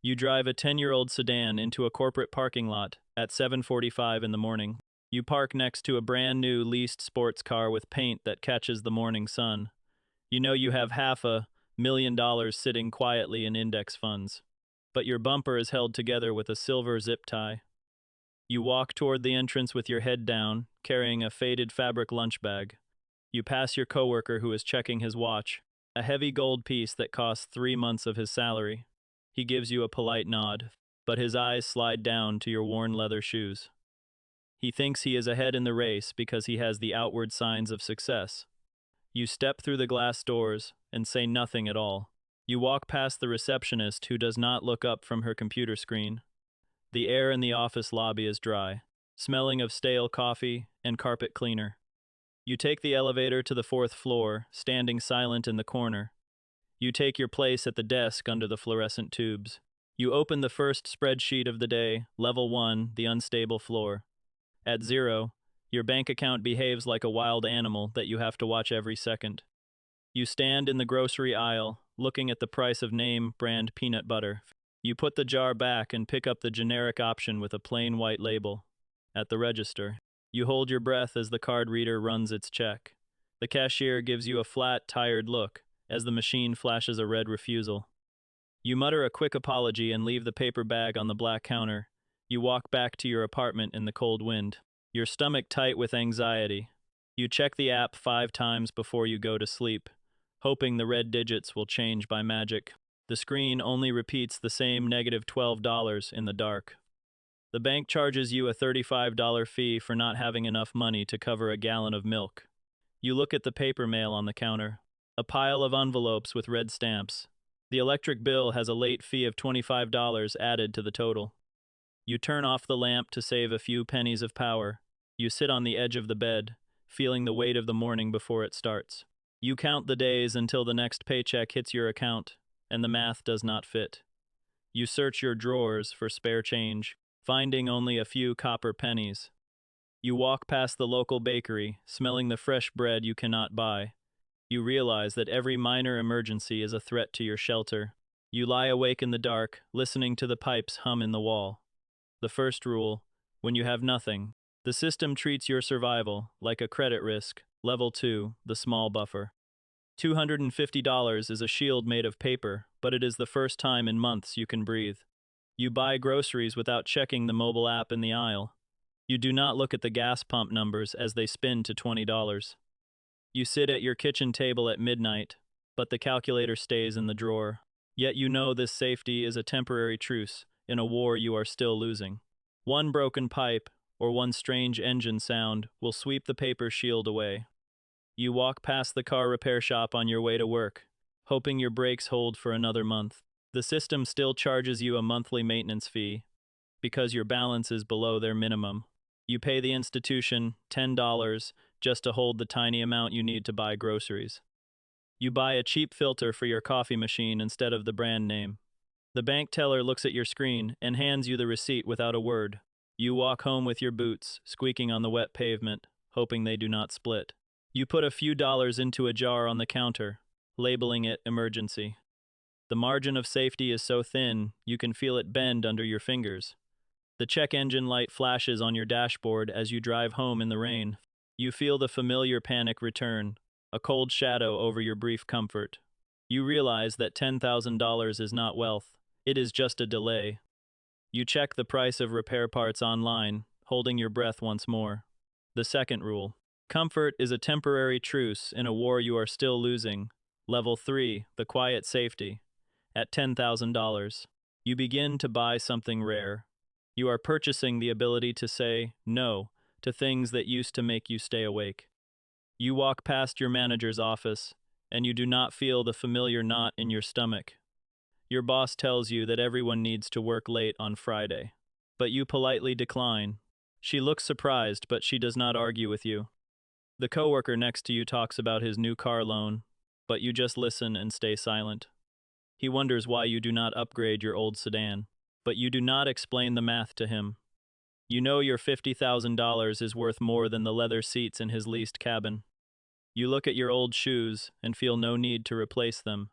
You drive a 10-year-old sedan into a corporate parking lot at 7:45 in the morning. You park next to a brand new leased sports car with paint that catches the morning sun. You know you have $500,000 sitting quietly in index funds, but your bumper is held together with a silver zip tie. You walk toward the entrance with your head down, carrying a faded fabric lunch bag. You pass your coworker who is checking his watch, a heavy gold piece that costs 3 months of his salary. He gives you a polite nod, but his eyes slide down to your worn leather shoes. He thinks he is ahead in the race because he has the outward signs of success. You step through the glass doors and say nothing at all. You walk past the receptionist who does not look up from her computer screen. The air in the office lobby is dry, smelling of stale coffee and carpet cleaner. You take the elevator to the fourth floor, standing silent in the corner. You take your place at the desk under the fluorescent tubes. You open the first spreadsheet of the day, level 1, the unstable floor. At 0, your bank account behaves like a wild animal that you have to watch every second. You stand in the grocery aisle, looking at the price of name brand peanut butter. You put the jar back and pick up the generic option with a plain white label. At the register, you hold your breath as the card reader runs its check. The cashier gives you a flat, tired look as the machine flashes a red refusal. You mutter a quick apology and leave the paper bag on the black counter. You walk back to your apartment in the cold wind, your stomach tight with anxiety. You check the app 5 times before you go to sleep, hoping the red digits will change by magic. The screen only repeats the same -$12 in the dark. The bank charges you a $35 fee for not having enough money to cover a gallon of milk. You look at the paper mail on the counter, a pile of envelopes with red stamps. The electric bill has a late fee of $25 added to the total. You turn off the lamp to save a few pennies of power. You sit on the edge of the bed, feeling the weight of the morning before it starts. You count the days until the next paycheck hits your account, and the math does not fit. You search your drawers for spare change, finding only a few copper pennies. You walk past the local bakery, smelling the fresh bread you cannot buy. You realize that every minor emergency is a threat to your shelter. You lie awake in the dark, listening to the pipes hum in the wall. The first rule: when you have nothing, the system treats your survival like a credit risk. Level 2, the small buffer. $250 is a shield made of paper, but it is the first time in months you can breathe. You buy groceries without checking the mobile app in the aisle. You do not look at the gas pump numbers as they spin to $20. You sit at your kitchen table at midnight, but the calculator stays in the drawer. Yet you know this safety is a temporary truce in a war you are still losing. One broken pipe or one strange engine sound will sweep the paper shield away. You walk past the car repair shop on your way to work, hoping your brakes hold for another month. The system still charges you a monthly maintenance fee because your balance is below their minimum. You pay the institution $10 just to hold the tiny amount you need to buy groceries. You buy a cheap filter for your coffee machine instead of the brand name. The bank teller looks at your screen and hands you the receipt without a word. You walk home with your boots squeaking on the wet pavement, hoping they do not split. You put a few dollars into a jar on the counter, labeling it emergency. The margin of safety is so thin, you can feel it bend under your fingers. The check engine light flashes on your dashboard as you drive home in the rain. You feel the familiar panic return, a cold shadow over your brief comfort. You realize that $10,000 is not wealth, it is just a delay. You check the price of repair parts online, holding your breath once more. The second rule: comfort is a temporary truce in a war you are still losing. Level 3, the quiet safety. At $10,000, you begin to buy something rare. You are purchasing the ability to say no to things that used to make you stay awake. You walk past your manager's office, and you do not feel the familiar knot in your stomach. Your boss tells you that everyone needs to work late on Friday, but you politely decline. She looks surprised, but she does not argue with you. The coworker next to you talks about his new car loan, but you just listen and stay silent. He wonders why you do not upgrade your old sedan, but you do not explain the math to him. You know your $50,000 is worth more than the leather seats in his leased cabin. You look at your old shoes and feel no need to replace them.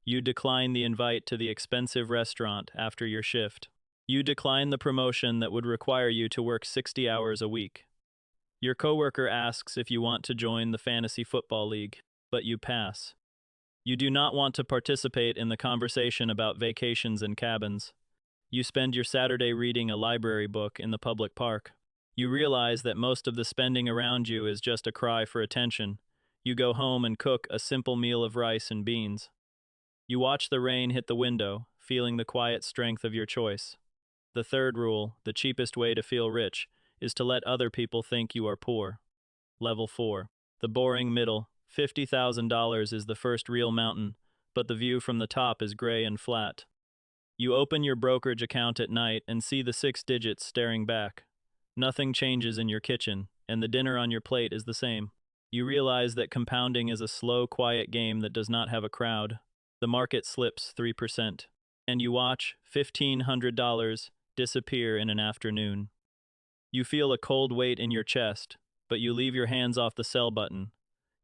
You decline the invite to the expensive restaurant after your shift. You decline the promotion that would require you to work 60 hours a week. Your coworker asks if you want to join the fantasy football league, but you pass. You do not want to participate in the conversation about vacations and cabins. You spend your Saturday reading a library book in the public park. You realize that most of the spending around you is just a cry for attention. You go home and cook a simple meal of rice and beans. You watch the rain hit the window, feeling the quiet strength of your choice. The third rule, the cheapest way to feel rich, is to let other people think you are poor. Level 4. The boring middle. $50,000 is the first real mountain, but the view from the top is gray and flat. You open your brokerage account at night and see the 6 digits staring back. Nothing changes in your kitchen, and the dinner on your plate is the same. You realize that compounding is a slow, quiet game that does not have a crowd. The market slips 3%, and you watch $1,500 disappear in an afternoon. You feel a cold weight in your chest, but you leave your hands off the sell button.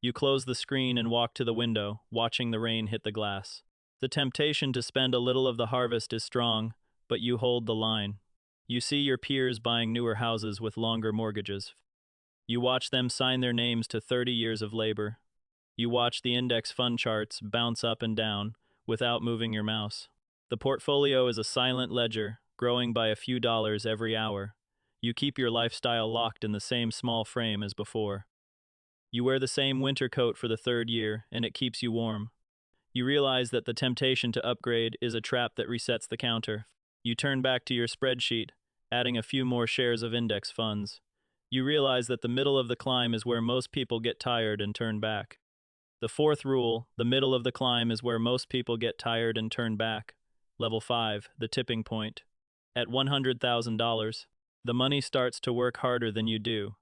You close the screen and walk to the window, watching the rain hit the glass. The temptation to spend a little of the harvest is strong, but you hold the line. You see your peers buying newer houses with longer mortgages. You watch them sign their names to 30 years of labor. You watch the index fund charts bounce up and down without moving your mouse. The portfolio is a silent ledger, growing by a few dollars every hour. You keep your lifestyle locked in the same small frame as before. You wear the same winter coat for the third year, and it keeps you warm. You realize that the temptation to upgrade is a trap that resets the counter. You turn back to your spreadsheet, adding a few more shares of index funds. You realize that the middle of the climb is where most people get tired and turn back. The fourth rule, the middle of the climb is where most people get tired and turn back. Level 5, the tipping point. At $100,000, the money starts to work harder than you do.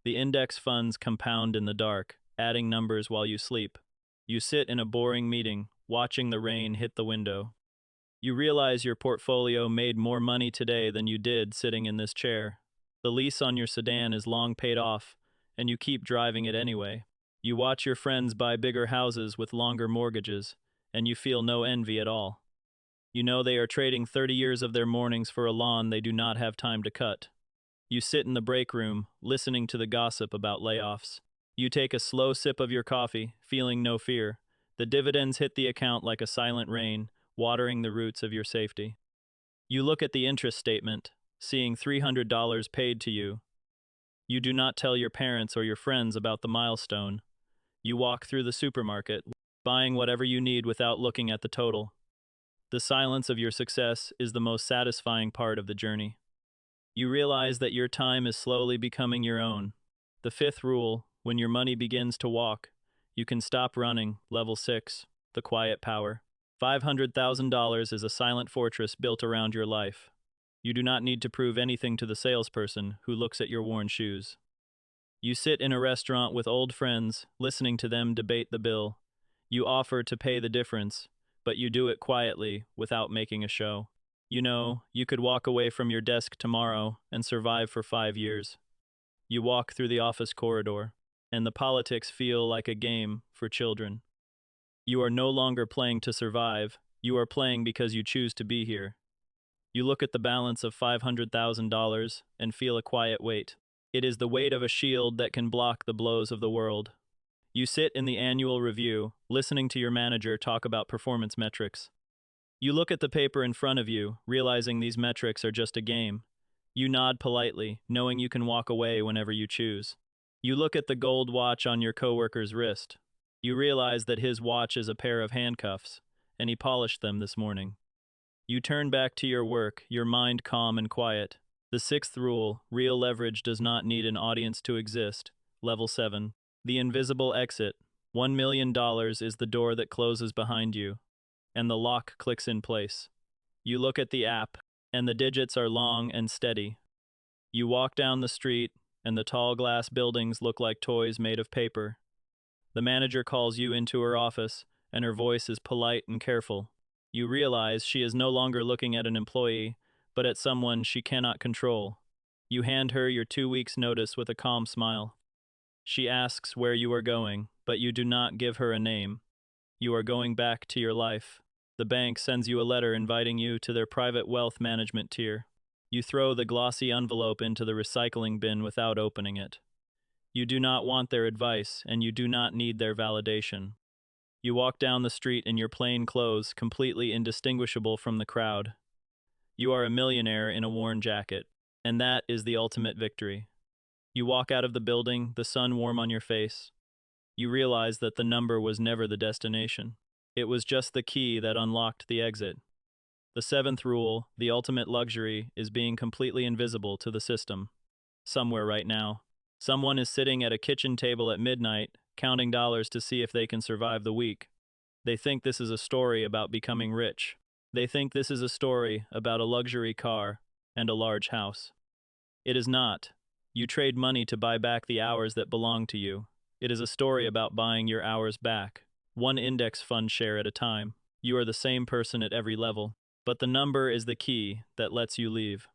The index funds compound in the dark, adding numbers while you sleep. You sit in a boring meeting, watching the rain hit the window. You realize your portfolio made more money today than you did sitting in this chair. The lease on your sedan is long paid off, and you keep driving it anyway. You watch your friends buy bigger houses with longer mortgages, and you feel no envy at all. You know they are trading 30 years of their mornings for a lawn they do not have time to cut. You sit in the break room, listening to the gossip about layoffs. You take a slow sip of your coffee, feeling no fear. The dividends hit the account like a silent rain, watering the roots of your safety. You look at the interest statement, seeing $300 paid to you. You do not tell your parents or your friends about the milestone. You walk through the supermarket, buying whatever you need without looking at the total. The silence of your success is the most satisfying part of the journey. You realize that your time is slowly becoming your own. The fifth rule, when your money begins to walk, you can stop running. Level 6, the quiet power. $500,000 is a silent fortress built around your life. You do not need to prove anything to the salesperson who looks at your worn shoes. You sit in a restaurant with old friends, listening to them debate the bill. You offer to pay the difference, but you do it quietly, without making a show. You know, you could walk away from your desk tomorrow and survive for 5 years. You walk through the office corridor, and the politics feel like a game for children. You are no longer playing to survive, you are playing because you choose to be here. You look at the balance of $500,000 and feel a quiet weight. It is the weight of a shield that can block the blows of the world. You sit in the annual review, listening to your manager talk about performance metrics. You look at the paper in front of you, realizing these metrics are just a game. You nod politely, knowing you can walk away whenever you choose. You look at the gold watch on your coworker's wrist. You realize that his watch is a pair of handcuffs, and he polished them this morning. You turn back to your work, your mind calm and quiet. The sixth rule, real leverage does not need an audience to exist. Level 7. The invisible exit. $1 million is the door that closes behind you, and the lock clicks in place. You look at the app, and the digits are long and steady. You walk down the street, and the tall glass buildings look like toys made of paper. The manager calls you into her office, and her voice is polite and careful. You realize she is no longer looking at an employee, but at someone she cannot control. You hand her your 2 weeks' notice with a calm smile. She asks where you are going, but you do not give her a name. You are going back to your life. The bank sends you a letter inviting you to their private wealth management tier. You throw the glossy envelope into the recycling bin without opening it. You do not want their advice, and you do not need their validation. You walk down the street in your plain clothes, completely indistinguishable from the crowd. You are a millionaire in a worn jacket, and that is the ultimate victory. You walk out of the building, the sun warm on your face. You realize that the number was never the destination. It was just the key that unlocked the exit. The seventh rule, the ultimate luxury, is being completely invisible to the system. Somewhere right now, someone is sitting at a kitchen table at midnight, counting dollars to see if they can survive the week. They think this is a story about becoming rich. They think this is a story about a luxury car and a large house. It is not. You trade money to buy back the hours that belong to you. It is a story about buying your hours back, one index fund share at a time. You are the same person at every level, but the number is the key that lets you leave.